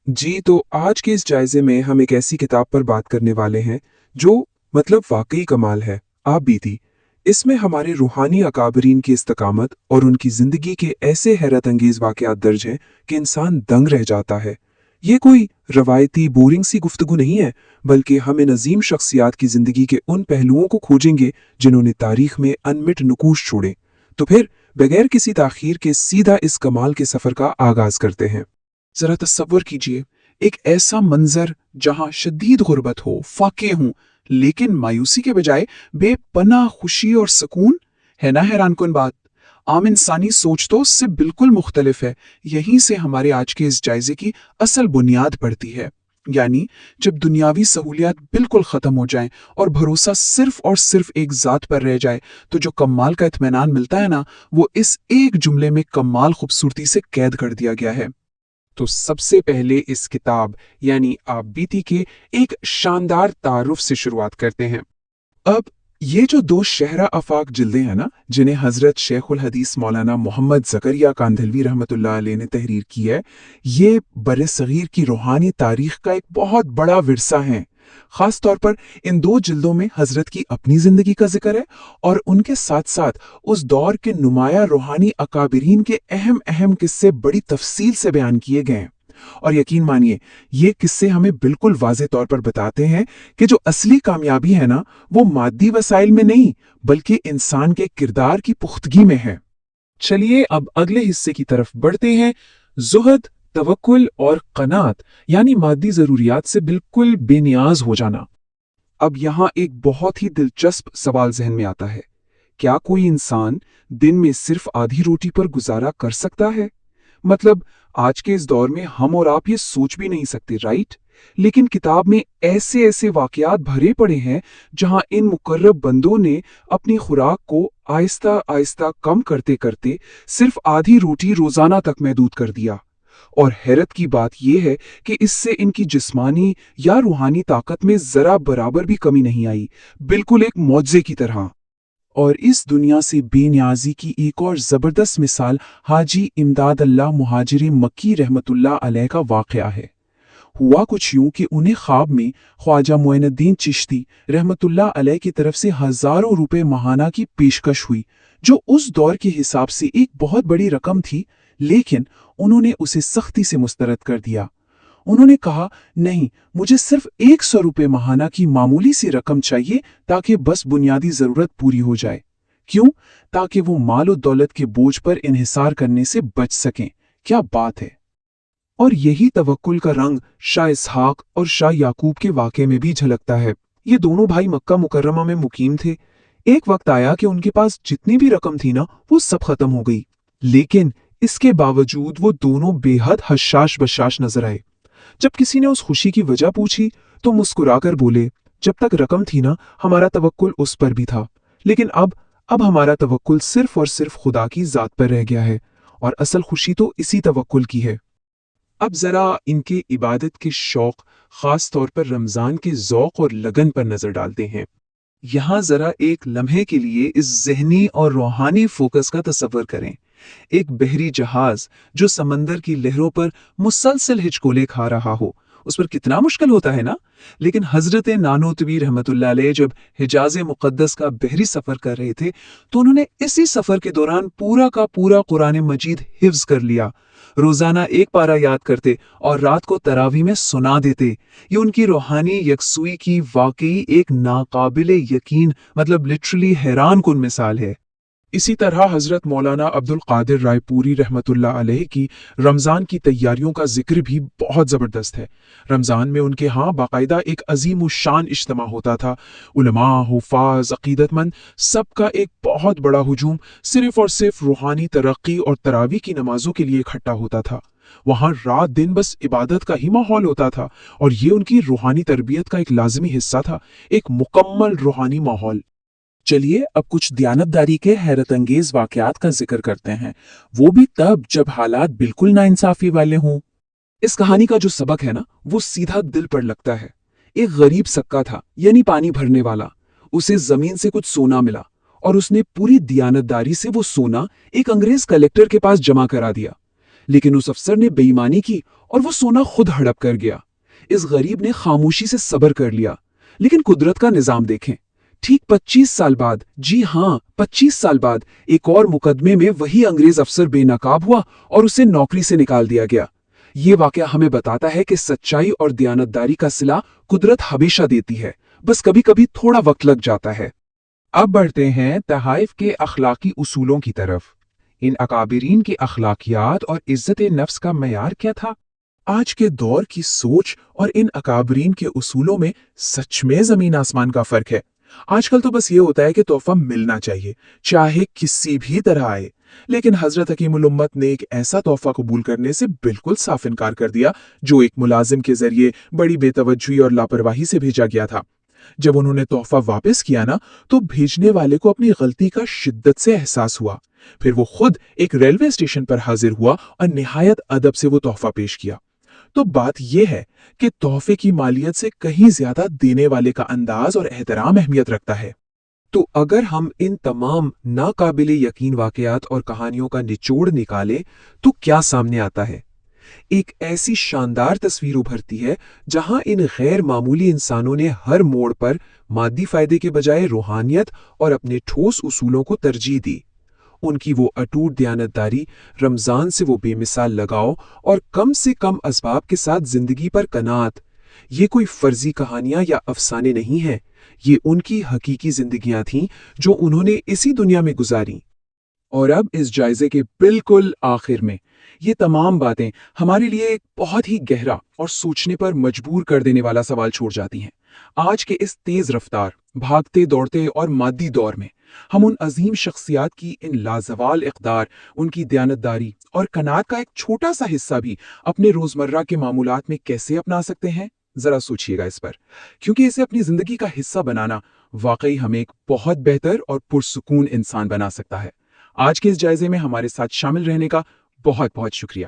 जी, तो आज के इस जायजे में हम एक ऐसी किताब पर बात करने वाले हैं जो वाकई कमाल है। आप बीती इसमें हमारे रूहानी अकाबरीन की इस्तकामत और उनकी जिंदगी के ऐसे हैरत अंगेज वाकयात दर्ज हैं कि इंसान दंग रह जाता है। ये कोई रवायती बोरिंग सी गुफ्तगू नहीं है, बल्कि हम इन अजीम शख्सियात की जिंदगी के उन पहलुओं को खोजेंगे जिन्होंने तारीख में अनमिट नुकूश छोड़े। तो फिर बगैर किसी ताखीर के सीधा इस कमाल के सफर का आगाज करते हैं। जरा तस्वर कीजिए, एक ऐसा मंजर जहां शदीद गुर्बत हो, फाके हों, लेकिन मायूसी के बजाय बेपनाह खुशी और सुकून। है ना हैरान कुन बात। आम इंसानी सोच तो उससे बिल्कुल मुख्तलिफ है। यहीं से हमारे आज के इस जायजे की असल बुनियाद पड़ती है। यानी जब दुनियावी सहूलियात बिल्कुल खत्म हो जाएं और भरोसा सिर्फ और सिर्फ एक जात पर रह जाए, तो जो कमाल का इत्मीनान मिलता है ना, वो इस एक जुमले में कमाल खूबसूरती से कैद कर दिया गया है। तो सबसे पहले इस किताब यानी आप बीती के एक शानदार तारुफ से शुरुआत करते हैं। अब ये जो दो शहरा अफाक जिल्दें हैं ना, जिन्हें हजरत शेखुल हदीस मौलाना मोहम्मद जकरिया कांधलवी रहमतुल्लाह अलैह ने तहरीर की है, ये बरे सगीर की रूहानी तारीख का एक बहुत बड़ा विरसा है। खास तौर पर इन दो जिल्दों में हजरत की अपनी जिंदगी का जिक्र है और उनके साथ साथ उस दौर के नुमाया रूहानी अकाबिरीन के अहम अहम किस्से बड़ी तफसील से बयान किए गए हैं। और यकीन मानिए, ये किस्से हमें बिल्कुल वाज़े तौर पर बताते हैं कि जो असली कामयाबी है ना, वो मादी वसाइल में नहीं, बल्कि इंसान के किरदार की पुख्तगी में है। चलिए अब अगले हिस्से की तरफ बढ़ते हैं। जुहद, तवक्कुल और कनात यानी मादी जरूरियात से बिल्कुल बेनियाज हो जाना। अब यहाँ एक बहुत ही दिलचस्प सवाल जहन में आता है, क्या कोई इंसान दिन में सिर्फ आधी रोटी पर गुजारा कर सकता है? मतलब आज के इस दौर में हम और आप ये सोच भी नहीं सकते, राइट? लेकिन किताब में ऐसे ऐसे वाकयात भरे पड़े हैं जहां इन मुकर्रब बंदों ने अपनी खुराक को आहिस्ता आहिस्ता कम करते करते सिर्फ आधी रोटी रोजाना तक महदूद कर दिया। और हैरत की बात यह है कि इससे इनकी जिस्मानी या रूहानी ताकत में जरा बराबर भी कमी नहीं आई, बिल्कुल एक मौजज़े की तरह। और इस दुनिया से बेनियाजी की एक और ज़बरदस्त मिसाल हाजी इमदाद अल्लाह मुहाजिर मक्की रहमतुल्लाह अलैह का वाक़या है। हुआ कुछ यूं कि उन्हें ख्वाब में ख्वाजा मोइनुद्दीन चिश्ती रहमतुल्लाह अलैह की तरफ से हज़ारों रुपए माहाना की पेशकश हुई, जो उस दौर के हिसाब से एक बहुत बड़ी रकम थी, लेकिन उन्होंने उसे सख्ती से मुस्तरद कर दिया। उन्होंने कहा, नहीं, मुझे सिर्फ 100 रुपए माहाना की मामूली सी रकम चाहिए, ताकि बस बुनियादी जरूरत पूरी हो जाए। क्यों? ताकि वो माल और दौलत के बोझ पर इन्हिसार करने से बच सकें। क्या बात है। और यही तवक्कुल का रंग शाह इसहाक और शाह याकूब के वाक़े में भी झलकता है। ये दोनों भाई मक्का मुकर्रमा में मुकीम थे। एक वक्त आया कि उनके पास जितनी भी रकम थी ना, वो सब खत्म हो गई, लेकिन इसके बावजूद वो दोनों बेहद हशाश बशाश नजर आए। जब किसी ने उस खुशी की वजह पूछी तो मुस्कुराकर बोले, जब तक रकम थी ना, हमारा तवक्कुल उस पर भी था, लेकिन अब हमारा तवक्कुल सिर्फ और सिर्फ खुदा की जात पर रह गया है, और असल खुशी तो इसी तवक्कुल की है। अब जरा इनके इबादत के शौक, खास तौर पर रमजान के ज़ौक़ और लगन पर नजर डालते हैं। यहाँ जरा एक लम्हे के लिए इस जहनी और रूहानी फोकस का तसव्वुर करें। एक बहरी जहाज जो समंदर की लहरों पर मुसलसल हिचकोले खा रहा हो, उस पर कितना मुश्किल होता है ना। लेकिन हजरत नानोतवी रहमतुल्लाह अलैह जब हिजाज मुक़द्दस का बहरी सफर कर रहे थे, तो उन्होंने इसी सफर के दौरान पूरा का पूरा कुरान मजीद हिफ्ज कर लिया। रोजाना एक पारा याद करते और रात को तरावी में सुना देते। ये उनकी रूहानी यकसुई की वाकई एक नाकाबिले यकीन, मतलब लिटरली हैरान कुन मिसाल है। इसी तरह हजरत मौलाना अब्दुल कादिर रायपुरी रहमतुल्लाह अलैह की रमज़ान की तैयारियों का जिक्र भी बहुत ज़बरदस्त है। रमज़ान में उनके यहाँ बाकायदा एक अजीम शान इज्तिमा होता था। उलमा, हुफ़ाज़, अक़ीदतमंद, सबका एक बहुत बड़ा हुजूम सिर्फ और सिर्फ रूहानी तरक्की और तरावी की नमाजों के लिए इकट्ठा होता था। वहाँ रात दिन बस इबादत का ही माहौल होता था, और ये उनकी रूहानी तरबियत का एक लाजमी हिस्सा था, एक मुकम्मल रूहानी माहौल। चलिए अब कुछ दयानतदारी के हैरत अंगेज वाकयात का जिक्र करते हैं, वो भी तब जब हालात बिल्कुल नाइंसाफी वाले हों। इस कहानी का जो सबक है ना, वो सीधा दिल पर लगता है। एक गरीब सक्का था, यानी पानी भरने वाला। उसे जमीन से कुछ सोना मिला और उसने पूरी दयानतदारी से वो सोना एक अंग्रेज कलेक्टर के पास जमा करा दिया। لیکن اس افسر نے بے ایمانی کی اور وہ سونا خود ہڑپ کر گیا۔ اس غریب نے خاموشی سے صبر کر لیا، لیکن قدرت کا نظام دیکھیں، ٹھیک 25 سال بعد، جی ہاں 25 سال بعد، ایک اور مقدمے میں وہی انگریز افسر بے نقاب ہوا اور اسے نوکری سے نکال دیا گیا۔ یہ واقعہ ہمیں بتاتا ہے کہ سچائی اور دیانتداری کا صلہ قدرت ہمیشہ دیتی ہے، بس کبھی کبھی تھوڑا وقت لگ جاتا ہے۔ اب بڑھتے ہیں تحائف کے اخلاقی اصولوں کی طرف۔ ان اکابرین کی اخلاقیات اور عزت نفس کا معیار کیا تھا؟ آج کے دور کی سوچ اور ان اکابرین کے اصولوں میں سچ میں زمین آسمان کا فرق ہے۔ آج کل تو بس یہ ہوتا ہے کہ تحفہ ملنا چاہیے، چاہے کسی بھی طرح آئے، لیکن حضرت حکیم الامت نے ایک ایسا تحفہ قبول کرنے سے بالکل صاف انکار کر دیا جو ایک ملازم کے ذریعے بڑی بے توجہی اور لاپرواہی سے بھیجا گیا تھا۔ جب انہوں نے تحفہ واپس کیا نا، تو بھیجنے والے کو اپنی غلطی کا شدت سے احساس ہوا۔ پھر وہ خود ایک ریلوے اسٹیشن پر حاضر ہوا اور نہایت ادب سے وہ تحفہ پیش کیا۔ تو بات یہ ہے کہ تحفے کی مالیت سے کہیں زیادہ دینے والے کا انداز اور احترام اہمیت رکھتا ہے۔ تو اگر ہم ان تمام ناقابل یقین واقعات اور کہانیوں کا نچوڑ نکالیں تو کیا سامنے آتا ہے؟ ایک ایسی شاندار تصویر ابھرتی ہے جہاں ان غیر معمولی انسانوں نے ہر موڑ پر مادی فائدے کے بجائے روحانیت اور اپنے ٹھوس اصولوں کو ترجیح دی۔ ان کی وہ اٹوٹ دیانتداری، رمضان سے وہ بے مثال لگاؤ اور کم سے کم اسباب کے ساتھ زندگی پر قناعت، یہ کوئی فرضی کہانیاں یا افسانے نہیں ہیں، یہ ان کی حقیقی زندگیاں تھیں جو انہوں نے اسی دنیا میں گزاریں۔ اور اب اس جائزے کے بالکل آخر میں یہ تمام باتیں ہمارے لیے ایک بہت ہی گہرا اور سوچنے پر مجبور کر دینے والا سوال چھوڑ جاتی ہیں۔ آج کے اس تیز رفتار، بھاگتے دوڑتے اور مادی دور میں ہم ان عظیم شخصیات کی ان لازوال اقدار، ان کی دیانتداری اور قناعت کا ایک چھوٹا سا حصہ بھی اپنے روزمرہ کے معمولات میں کیسے اپنا سکتے ہیں؟ ذرا سوچئے گا اس پر، کیونکہ اسے اپنی زندگی کا حصہ بنانا واقعی ہمیں ایک بہت بہتر اور پرسکون انسان بنا سکتا ہے۔ آج کے اس جائزے میں ہمارے ساتھ شامل رہنے کا بہت بہت شکریہ۔